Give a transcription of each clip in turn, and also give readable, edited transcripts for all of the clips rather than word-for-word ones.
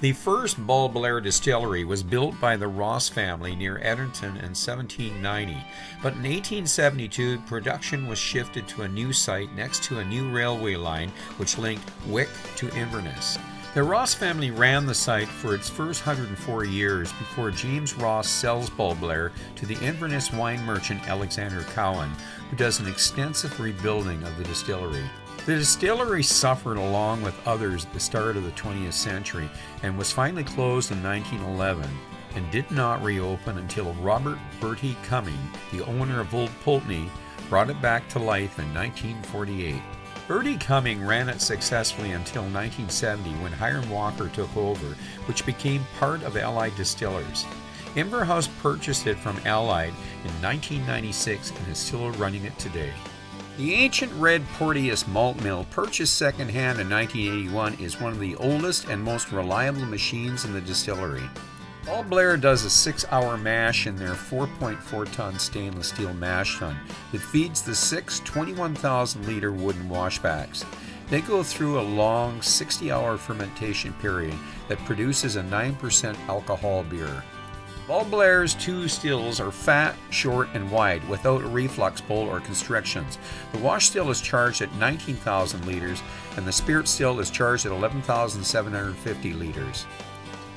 The first Balblair distillery was built by the Ross family near Edmonton in 1790, but in 1872 production was shifted to a new site next to a new railway line which linked Wick to Inverness. The Ross family ran the site for its first 104 years before James Ross sells Balblair to the Inverness wine merchant Alexander Cowan, who does an extensive rebuilding of the distillery. The distillery suffered along with others at the start of the 20th century and was finally closed in 1911 and did not reopen until Robert Bertie Cumming, the owner of Old Pulteney, brought it back to life in 1948. Bertie Cumming ran it successfully until 1970 when Hiram Walker took over, which became part of Allied Distillers. Inverhouse purchased it from Allied in 1996 and is still running it today. The ancient red Porteous malt mill, purchased secondhand in 1981, is one of the oldest and most reliable machines in the distillery. Balblair does a 6-hour mash in their 4.4-ton stainless steel mash tun that feeds the 6 21,000-liter wooden washbacks. They go through a long 60-hour fermentation period that produces a 9% alcohol beer. Balblair's 2 stills are fat, short, and wide, without a reflux bowl or constrictions. The wash still is charged at 19,000 liters, and the spirit still is charged at 11,750 liters.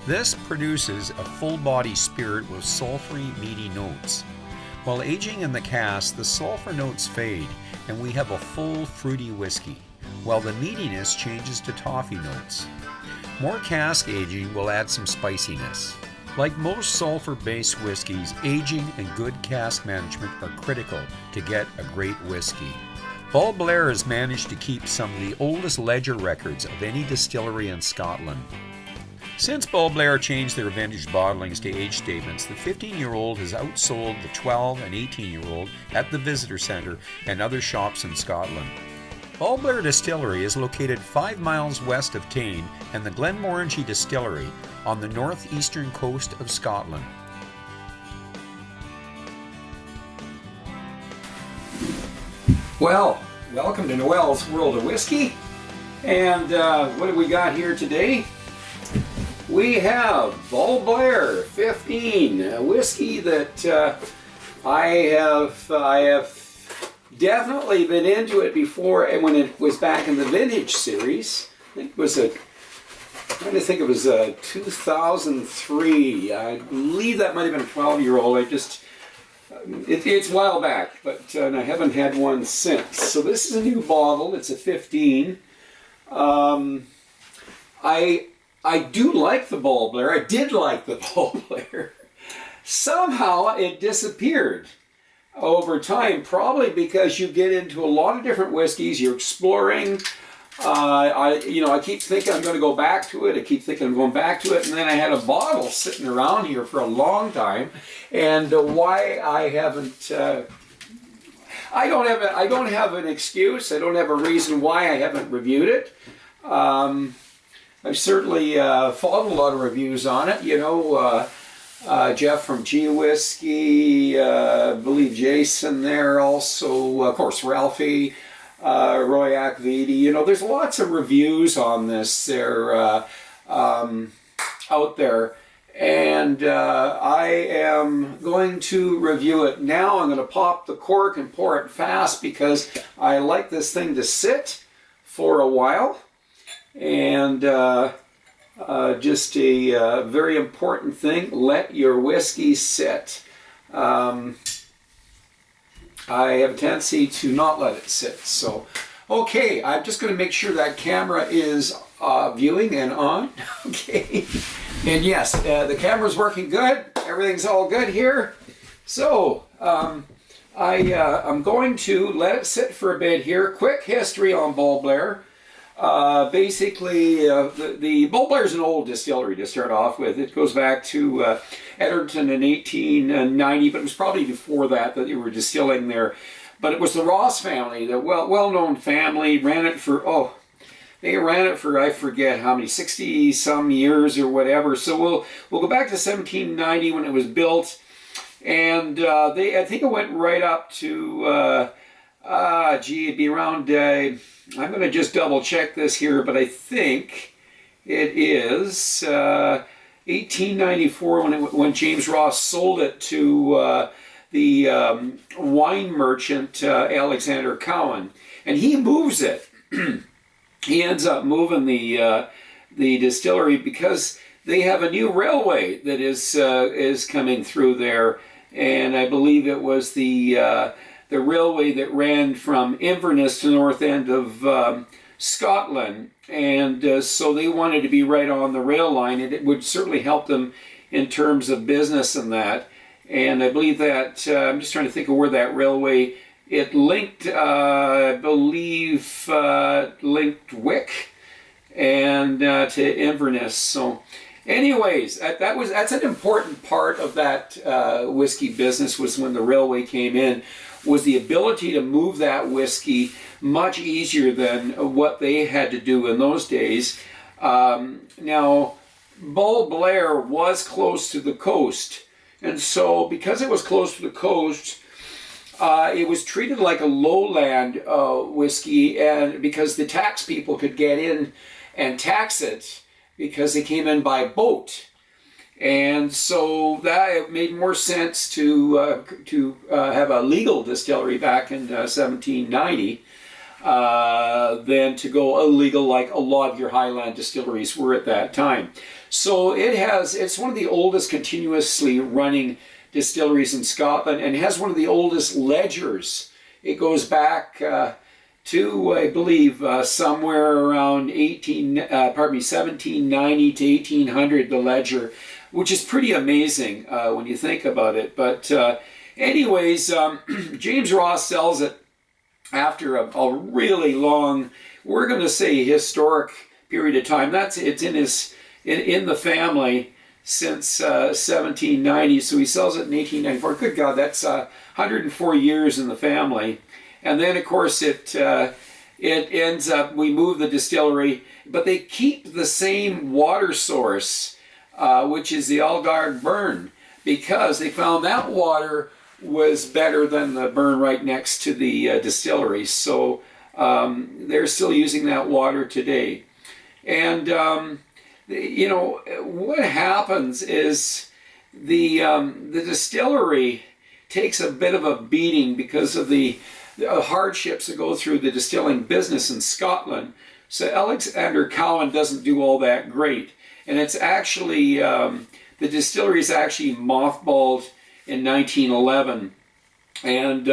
This produces a full-body spirit with sulfury, meaty notes. While aging in the cask, the sulfur notes fade, and we have a full, fruity whiskey, while the meatiness changes to toffee notes. More cask aging will add some spiciness. Like most sulfur-based whiskeys, aging and good cask management are critical to get a great whiskey. Balblair has managed to keep some of the oldest ledger records of any distillery in Scotland. Since Balblair changed their vintage bottlings to age statements, the 15-year-old has outsold the 12 and 18-year-old at the visitor centre and other shops in Scotland. Balblair Distillery is located 5 miles west of Tain and the Glenmorangie Distillery on the northeastern coast of Scotland. Well, welcome to Noel's World of Whiskey. And what have we got here today? We have Balblair 15, a whiskey that I have definitely been into it before, and when it was back in the vintage series. I think it was I'm trying to think it was 2003. I believe that might have been a 12-year-old. It's a while back, but I haven't had one since. So this is a new bottle. It's a 15. I do like the Balblair. I did like the Balblair. Somehow it disappeared over time, probably because you get into a lot of different whiskeys. You're exploring. I keep thinking I'm going to go back to it. I keep thinking I'm going back to it, and then I had a bottle sitting around here for a long time, and why I haven't. I don't have an excuse. I don't have a reason why I haven't reviewed it. I've certainly followed a lot of reviews on it. Jeff from G Whiskey, I believe Jason there also, of course Ralphie, Roy Akvidi. There's lots of reviews on this. They're out there. And I am going to review it now. I'm going to pop the cork and pour it fast because I like this thing to sit for a while. And just a very important thing, let your whiskey sit. I have a tendency to not let it sit. So, okay, I'm just going to make sure that camera is viewing and on. Okay. And yes, the camera's working good. Everything's all good here. So, I'm going to let it sit for a bit here. Quick history on Balblair. Basically, the Balblair is an old distillery to start off with. It goes back to Edmonton in 1890, but it was probably before that they were distilling there. But it was the Ross family, the well-known family, ran it for, I forget how many, 60-some years or whatever. So we'll go back to 1790 when it was built, and I think it went right up to, it'd be around, I'm going to just double check this here, but I think It is 1894 when James Ross sold it to the wine merchant Alexander Cowan, and he moves it. He ends up moving the distillery because they have a new railway that is coming through there, and I believe it was the railway that ran from Inverness to the north end of Scotland, and so they wanted to be right on the rail line, and it would certainly help them in terms of business and that. And I believe that I'm just trying to think of where that railway it linked. I believe linked Wick and to Inverness. So, anyways, that's an important part of that whiskey business. Was when the railway came in, was the ability to move that whiskey much easier than what they had to do in those days. Now, Balblair was close to the coast, and so because it was close to the coast, it was treated like a lowland whiskey, and because the tax people could get in and tax it because they came in by boat. And so that it made more sense to have a legal distillery back in 1790 than to go illegal like a lot of your Highland distilleries were at that time. So it's one of the oldest continuously running distilleries in Scotland, and has one of the oldest ledgers. It goes back to, I believe, somewhere around 1790 to 1800, the ledger, which is pretty amazing when you think about it. But anyways, James Ross sells it after a really long, we're going to say historic period of time. It's in the family since 1790, so he sells it in 1894. Good God, that's 104 years in the family. And then, of course, it ends up, we move the distillery, but they keep the same water source, which is the Algarve burn, because they found that water was better than the burn right next to the distillery. So they're still using that water today. And what happens is the distillery takes a bit of a beating because of the hardships that go through the distilling business in Scotland. So Alexander Cowan doesn't do all that great, and it's actually the distillery is actually mothballed in 1911, and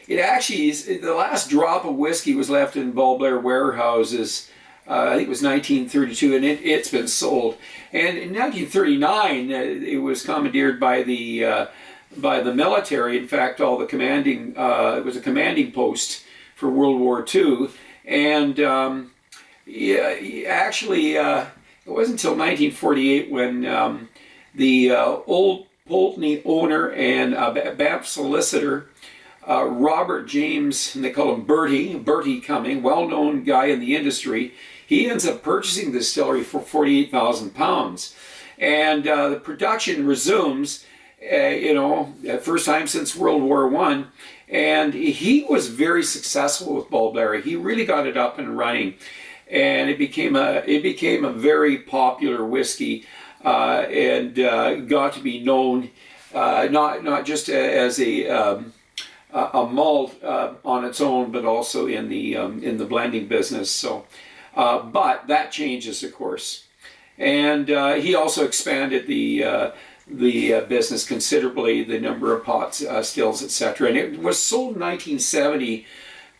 it actually is, the last drop of whiskey was left in Balblair warehouses. I think it was 1932, and it's been sold. And in 1939, it was commandeered by the military. In fact, all the commanding it was a commanding post for World War II. And actually, it wasn't until 1948 when the old Pulteney owner and Banff solicitor Robert James, and they call him Bertie Cumming, well-known guy in the industry. He ends up purchasing the distillery for £48,000, and the production resumes. First time since World War I, and he was very successful with Balblair. He really got it up and running, and it became a very popular whiskey, and got to be known not just as a malt on its own, but also in the blending business. So, but that changes, of course, and he also expanded the business considerably, the number of pots, stills, etc. And it was sold in 1970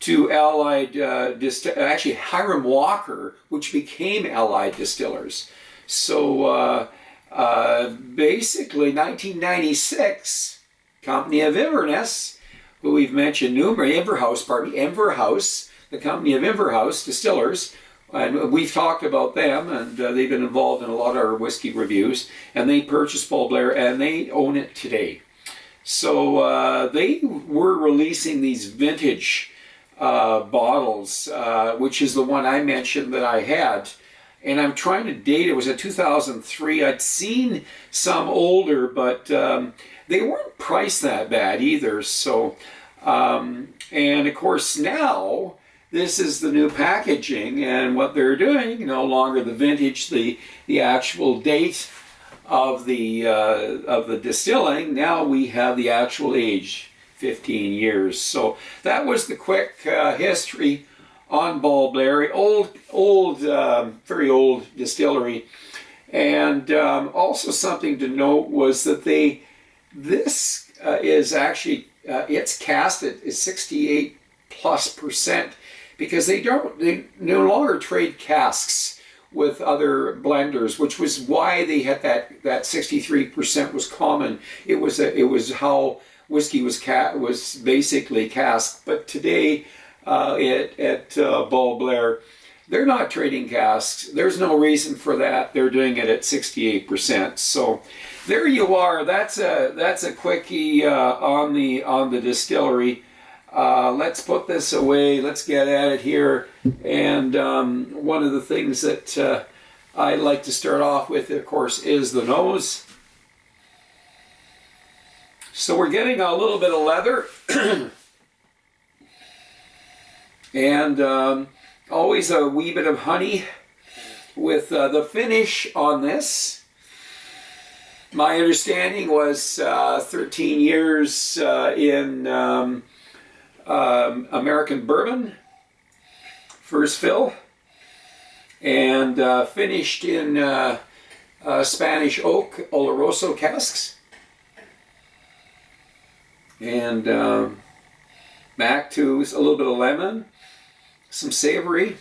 to Allied, actually Hiram Walker, which became Allied Distillers. So basically 1996, Company of Inverness, who we've mentioned numerous, Inverhouse, the Company of Inverhouse Distillers, and we've talked about them, and they've been involved in a lot of our whiskey reviews, and they purchased Balblair, and they own it today. So they were releasing these vintage bottles, which is the one I mentioned that I had, and I'm trying to date, it was a 2003. I'd seen some older, but they weren't priced that bad either. So, and of course now, this is the new packaging, and what they're doing, no longer the vintage, the actual date of the distilling. Now we have the actual age, 15 years. So that was the quick history on Balblair, very old distillery. And also something to note was that this is actually, it's cast at 68+%, because they no longer trade casks with other blenders, which was why they had that 63% was common. It was how whiskey was basically casked. But today at Balblair, they're not trading casks. There's no reason for that. They're doing it at 68%. So there you are. That's a quickie on the distillery. Let's put this away. Let's get at it here. And one of the things that I like to start off with, of course, is the nose. So we're getting a little bit of leather. And always a wee bit of honey with the finish on this. My understanding was 13 years in American bourbon, first fill, and finished in Spanish oak Oloroso casks. And back to a little bit of lemon, some savory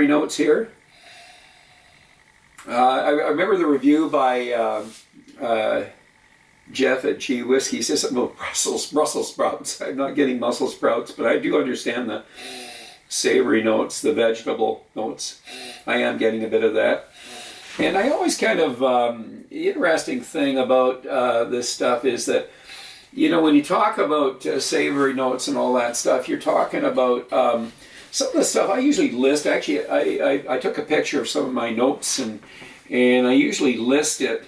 notes here. I remember the review by Jeff at G Whiskey. He says something about Brussels sprouts. I'm not getting Brussels sprouts, but I do understand the savory notes, the vegetable notes. I am getting a bit of that. And I always kind of, the interesting thing about this stuff is that, you know, when you talk about savory notes and all that stuff, you're talking about some of the stuff I usually list. Actually, I took a picture of some of my notes, and I usually list it,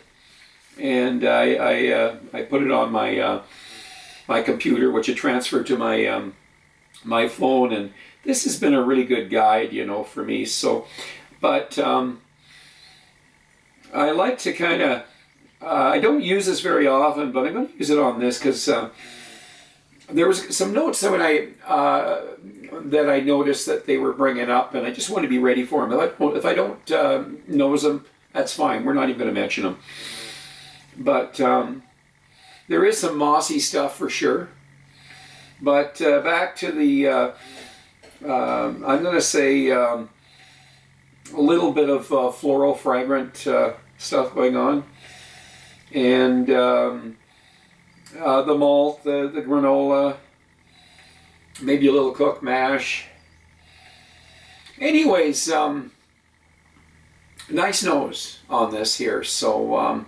and I put it on my my computer, which I transferred to my my phone, and this has been a really good guide, you know, for me. So, but I like to kind of I don't use this very often, but I'm going to use it on this because there was some notes that that I noticed that they were bringing up, and I just want to be ready for them. If I don't nose them, that's fine. We're not even going to mention them. But there is some mossy stuff for sure. But back to the, I'm going to say a little bit of floral fragrant stuff going on. And the malt, the granola, maybe a little cooked mash. Anyways, nice nose on this here. So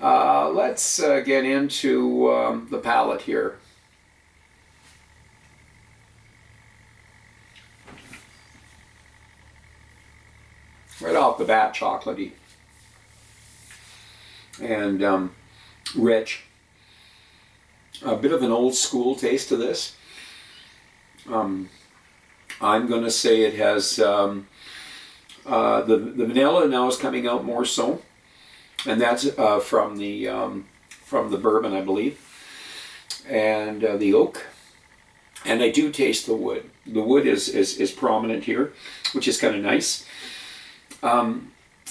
let's get into the palate here. Right off the bat, chocolatey and rich. A bit of an old school taste to this. I'm going to say it has the vanilla now is coming out more so, and that's from the bourbon, I believe, and the oak. And I do taste the wood. The wood is prominent here, which is kind of nice.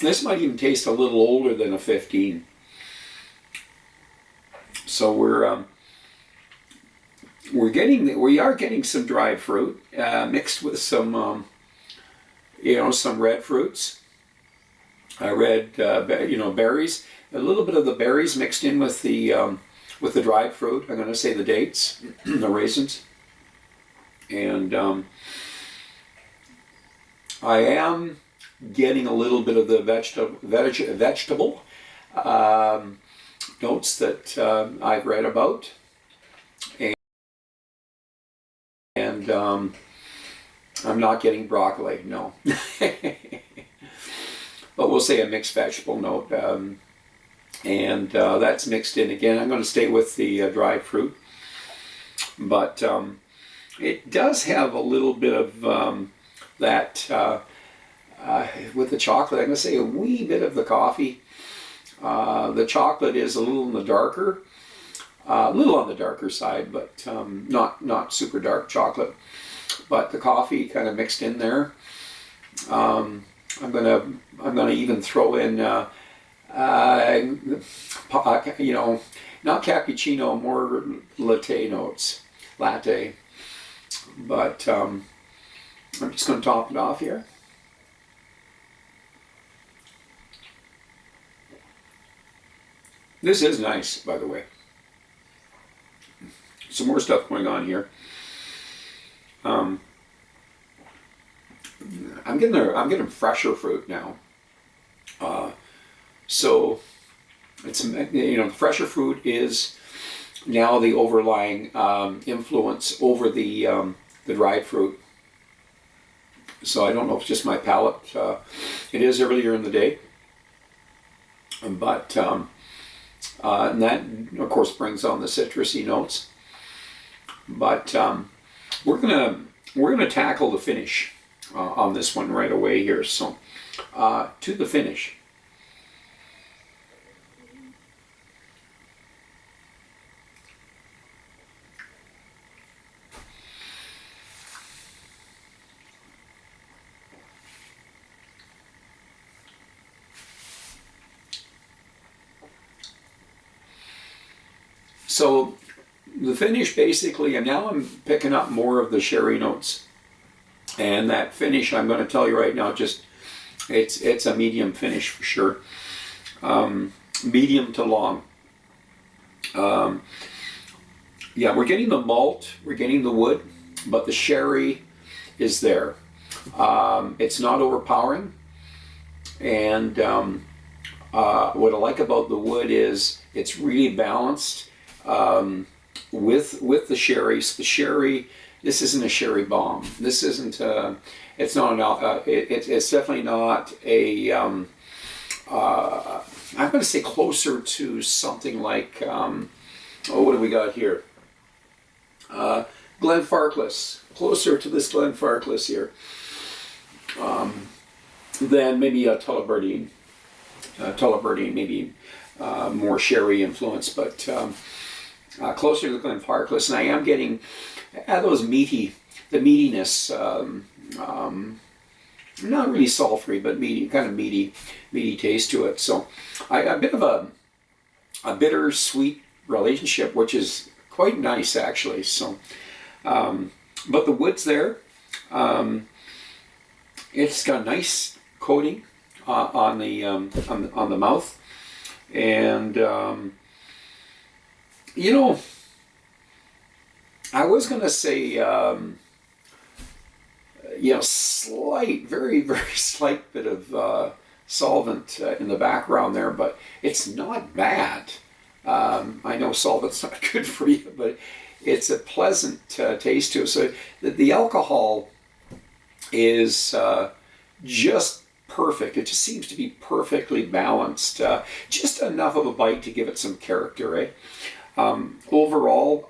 This might even taste a little older than a 15. So we are getting some dried fruit mixed with some some red fruits. Berries. A little bit of the berries mixed in with the dried fruit. I'm going to say the dates, the raisins, and I am getting a little bit of the vegetable notes that I've read about, and I'm not getting broccoli, no. But we'll say a mixed vegetable note, and that's mixed in again. I'm going to stay with the dried fruit, but It does have a little bit of that with the chocolate. I'm going to say a wee bit of the coffee. The chocolate is a little on the darker, a little on the darker side, but not super dark chocolate. But the coffee kind of mixed in there. I'm gonna even throw in not cappuccino, more latte notes, latte. But I'm just going to top it off here. This is nice, by the way. Some more stuff going on here. I'm getting fresher fruit now. So it's the fresher fruit is now the overlying influence over the dried fruit. So I don't know if it's just my palate. It is earlier in the day, but and that of course brings on the citrusy notes. But we're gonna tackle the finish on this one right away here. So to the finish. So the finish basically, and now I'm picking up more of the sherry notes. And that finish, I'm going to tell you right now, just it's a medium finish for sure. Medium to long. Yeah, we're getting the malt, we're getting the wood, but the sherry is there. It's not overpowering. And what I like about the wood is it's really balanced. With the sherries. The sherry, this isn't a sherry bomb. This isn't. It's not an. It's definitely not a. I'm going to say closer to something like. What do we got here? Glenfarclas. Closer to this Glenfarclas here. Than maybe a Tullibardine. Tullibardine maybe more sherry influence, but. Closer to the Glenfarclas, and I am getting those the meatiness, not really sulfury, but meaty, kind of meaty taste to it. So, a bit of a bitter-sweet relationship, which is quite nice actually. So, but the wood's there. It's got a nice coating on the mouth, and. I was going to say, slight, very, very slight bit of solvent in the background there, but it's not bad. I know solvent's not good for you, but it's a pleasant taste to it. So the alcohol is just perfect. It just seems to be perfectly balanced. Just enough of a bite to give it some character, eh? Overall,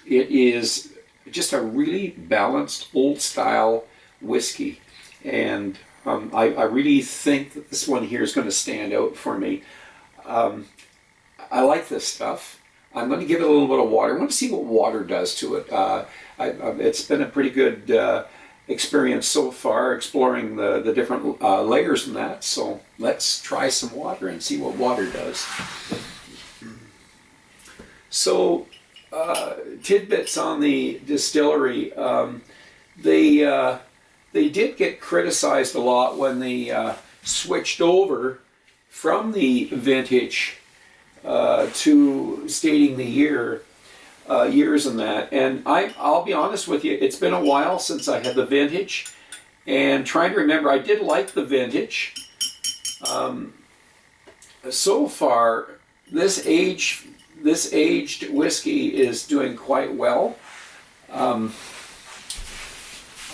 it is just a really balanced old style whiskey, and I really think that this one here is going to stand out for me. I like this stuff. I'm going to give it a little bit of water. I want to see what water does to it. It's been a pretty good experience so far, exploring the different layers in that. So let's try some water and see what water does. So, tidbits on the distillery. They did get criticized a lot when they switched over from the vintage to stating the years and that. And I'll be honest with you, it's been a while since I had the vintage, and trying to remember, I did like the vintage. So far, this aged whiskey is doing quite well.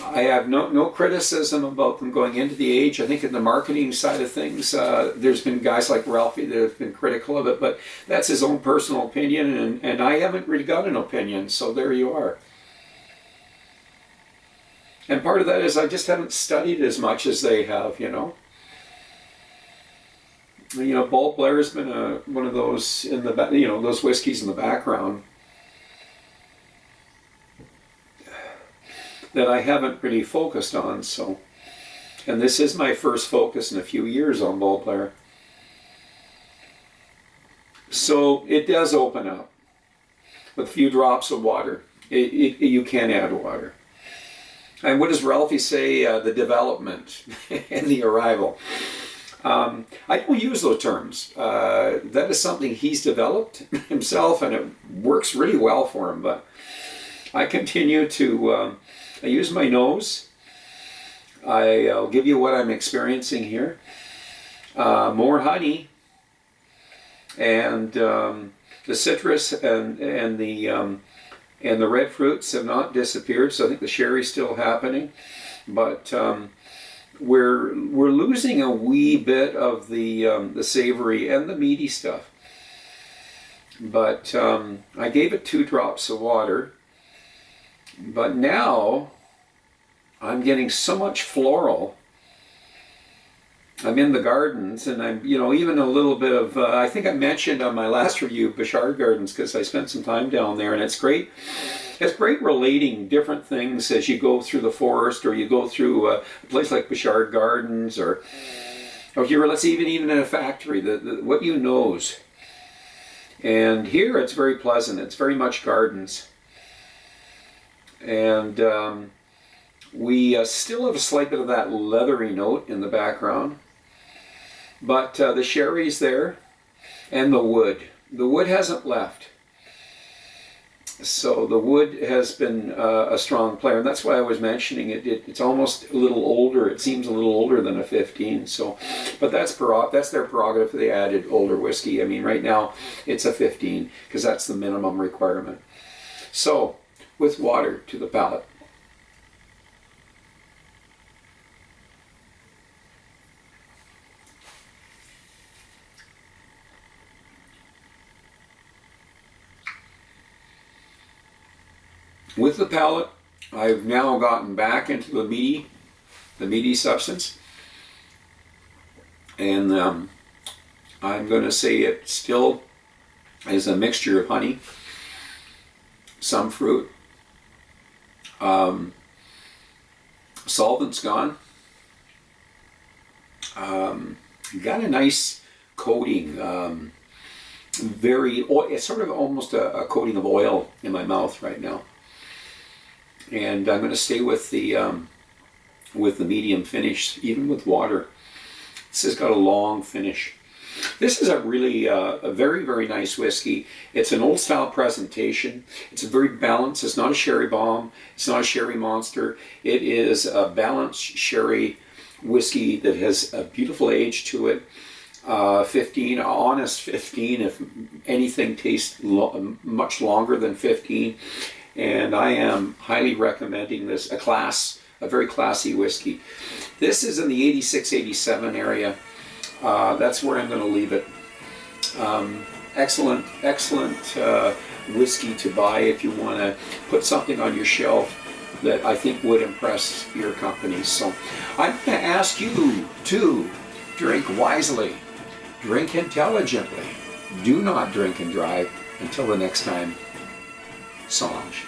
I have no criticism about them going into the age. I think in the marketing side of things, there's been guys like Ralphie that have been critical of it, but that's his own personal opinion, and I haven't really got an opinion, so there you are. And part of that is I just haven't studied as much as they have, you know. Balblair has been one of those in the those whiskeys in the background that I haven't really focused on. So, and this is my first focus in a few years on Balblair. So it does open up with a few drops of water. You can add water. And what does Ralphie say? The development and the arrival. I don't use those terms. That is something he's developed himself, and it works really well for him. But I continue to I use my nose. I'll give you what I'm experiencing here. More honey, and the citrus and the red fruits have not disappeared. So I think the sherry's still happening, but we're losing a wee bit of the savory and the meaty stuff. But I gave it 2 drops of water. But now I'm getting so much floral. I'm in the gardens, and I'm, even a little bit of, I think I mentioned on my last review of Bouchard Gardens, because I spent some time down there, and it's great. It's great relating different things as you go through the forest, or you go through a place like Bouchard Gardens, or if you're, let's say, even in a factory, what you knows. And here it's very pleasant. It's very much gardens. And we still have a slight bit of that leathery note in the background. But the sherry's there, and the wood. The wood hasn't left. So the wood has been a strong player, and that's why I was mentioning it. It's almost a little older. It seems a little older than a 15. So, but that's their prerogative. They added older whiskey. I mean, right now it's a 15 because that's the minimum requirement. So, with water to the palate. With the palate, I've now gotten back into the meaty substance, and I'm going to say it still is a mixture of honey, some fruit, solvent's gone, got a nice coating, it's sort of almost a coating of oil in my mouth right now. And I'm going to stay with the medium finish, even with water. This has got a long finish. This is a really a very, very nice whiskey. It's an old style presentation. It's very balanced. It's not a sherry bomb. It's not a sherry monster. It is a balanced sherry whiskey that has a beautiful age to it. 15, honest 15, if anything tastes much longer than 15. And I am highly recommending this, a very classy whiskey. This is in the 86-87 area. That's where I'm going to leave it. Excellent whiskey to buy if you want to put something on your shelf that I think would impress your company. So I'm going to ask you to drink wisely, drink intelligently, do not drink and drive. Until the next time, Slàinte.